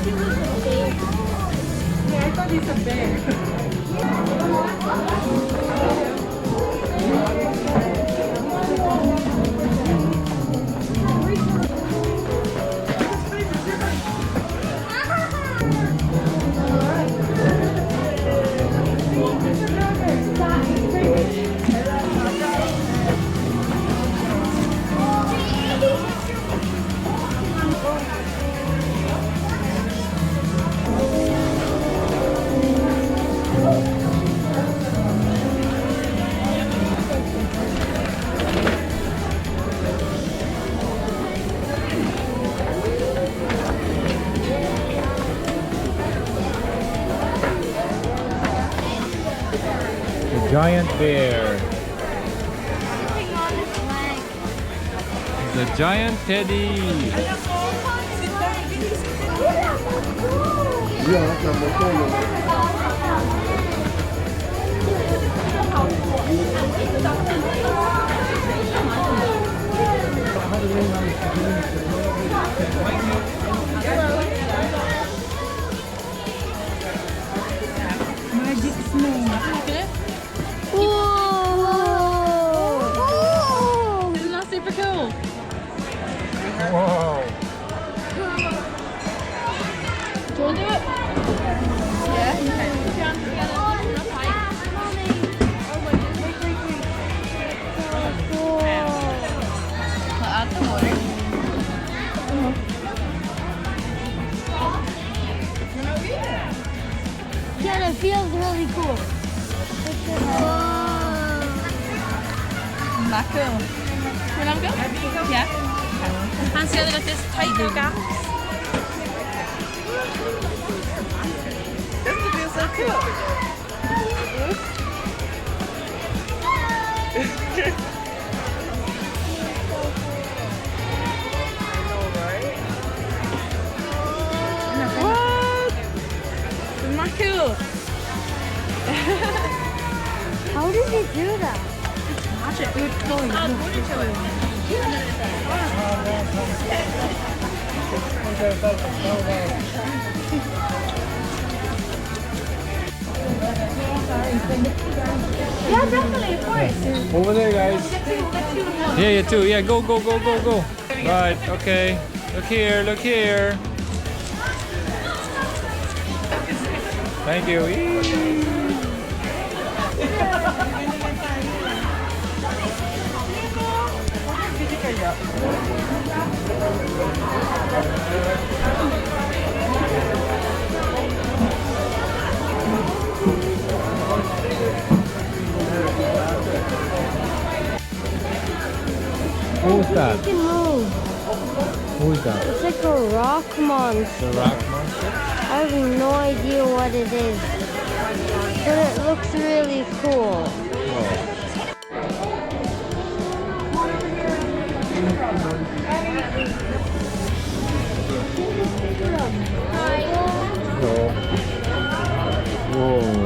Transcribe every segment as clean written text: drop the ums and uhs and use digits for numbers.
Yeah, I thought he's a bear. Giant bear. The giant teddy. Magic snow. Whoa! Isn't that super cool? Wow. Do you want to do it? Yeah. Okay. Add the water. Yeah, it feels really cool. Not cool. We're not good? Yeah. Hands together like this, tight your gaps. Doesn't feel so cool? What? Isn't that cool? How did he do that? Watch it. Good going. Add water to it. Yeah, definitely, of course. Over there, guys. Yeah, you too. Yeah, go, go, go, go, go. Right, okay. Look here, look here. Thank you. Eee. Who's that? It can move. Who's that? It's like a rock monster. The rock monster? I have no idea what it is. But it looks really cool. Whoa.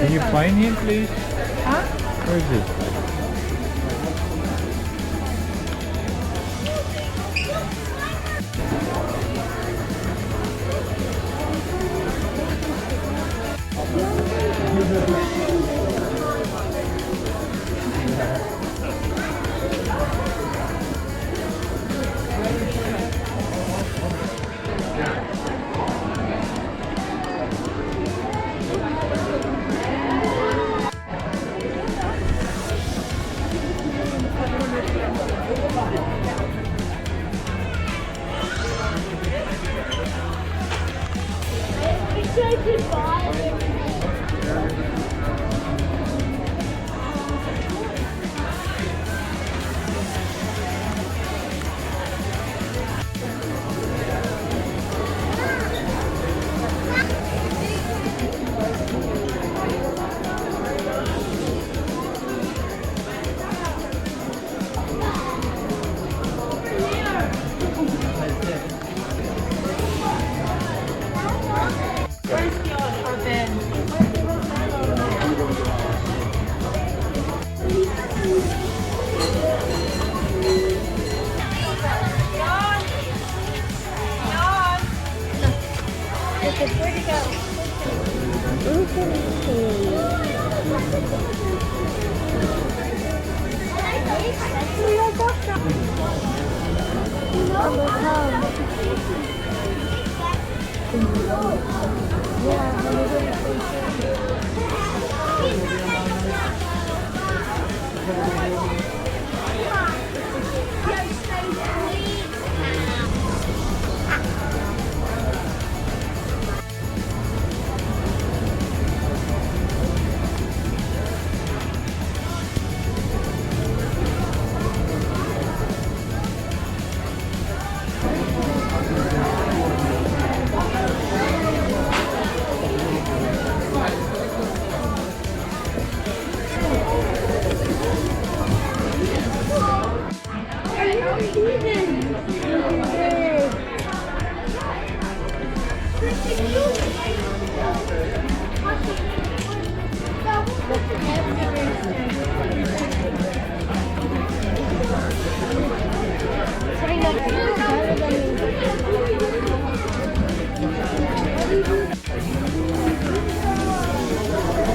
Can you find him, please? Huh? Where is he?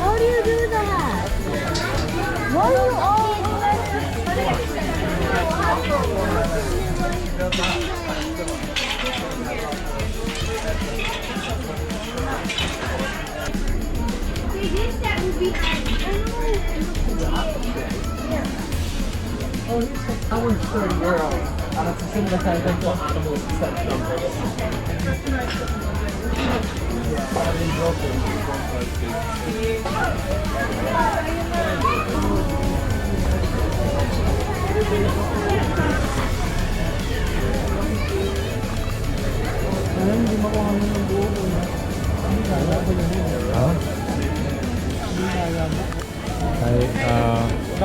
How do you do that? Why are you all... I went to the world, and it's a similar kind of thing to animals exception.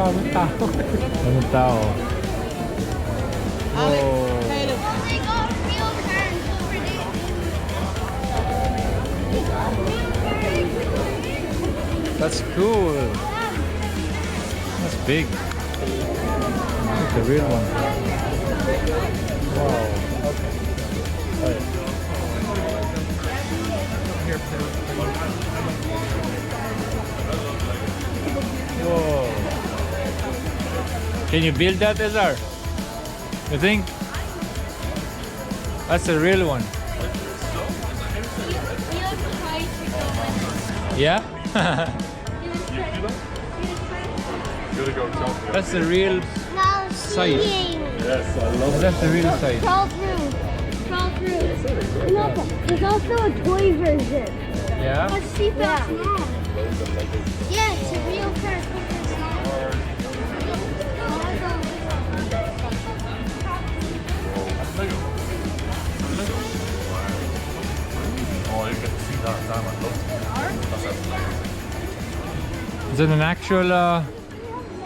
Daming tao. Oh. That's cool. That's big. That's the real one. Wow. Okay. Whoa. Can you build that, Ezar? You think? That's a real one. Yeah? That's the real size. Yes, I love it. That's the real size. Crawl through. Crawl through. No, there's also a toy version. Yeah? Let's see if that's not. Yeah, it's a real car. Oh, you get to see that time I love. Is it an actual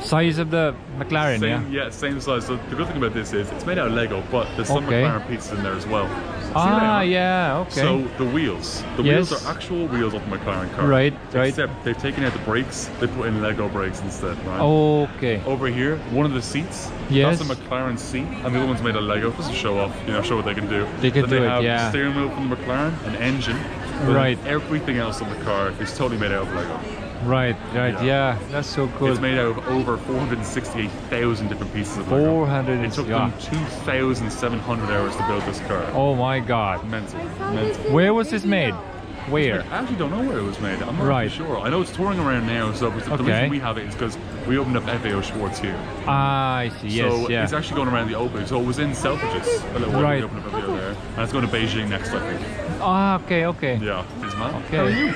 size of the McLaren? Same, Yeah. same size. So the good thing about this is it's made out of Lego, but there's some Okay. McLaren pieces in there as well. Ah, yeah. Okay. So the wheels Yes. are actual wheels of the McLaren car. Right, right. Except they've taken out the brakes, they put in Lego brakes instead, right? Okay. Over here, one of the seats, Yes. that's a McLaren seat, and the other one's made of Lego, just to show off, show what they can do. They can Then do they it, have yeah. a steering wheel from the McLaren, an engine, but Right. everything else on the car is totally made out of Lego. Right. Yeah. That's so cool. It's made out of over 468,000 different pieces of Lego. 400. It took Yeah. them 2,700 hours to build this car. Oh my God. Mental. Where was this made? Where? I actually don't know where it was made. I'm not Right. really sure. I know it's touring around now, so the Okay. reason we have it is because we opened up FAO Swartz here. Ah, I see. Yes. So Yeah. it's actually going around the opening. So it was in Selfridges a little while Right. we opened up FAO there. And it's going to Beijing next, I think. Ah, okay. Yeah. Is man. Okay. How are you?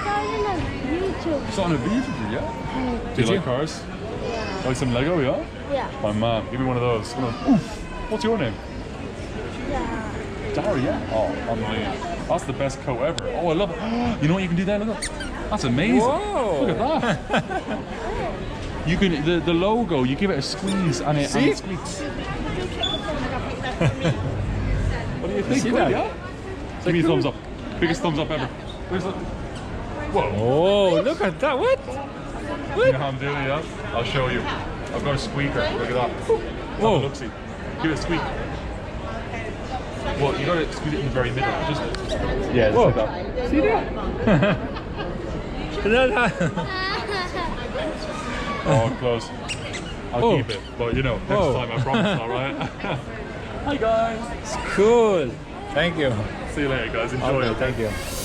YouTube. It's on a video, yeah? Do you like cars? Yeah. Like some Lego, yeah? Yeah. My man, give me one of those. Oof. What's your name? Yeah. Dara, yeah. Oh, unbelievable. That's the best coat ever. Oh, I love it. You know what you can do there? Look at that. That's amazing. Whoa. Look at that. You can the logo. You give it a squeeze and it squeaks. What do you think? See Good, that? yeah. Give me a thumbs up. Biggest thumbs up ever. Whoa. Oh, look at that. What? You know how I'm doing it, yeah? I'll show you. I've got a squeaker. Look at that. Whoa. Look, see. Give it a squeak. Well, you gotta squeeze it in the very middle. Just Yeah, whoa. like that. See that? Oh, close. I'll Oh. keep it, but you know, next Whoa. time I promise. All right. Hi guys. Cool. Thank you. See you later, guys. Enjoy Okay, it. thank you.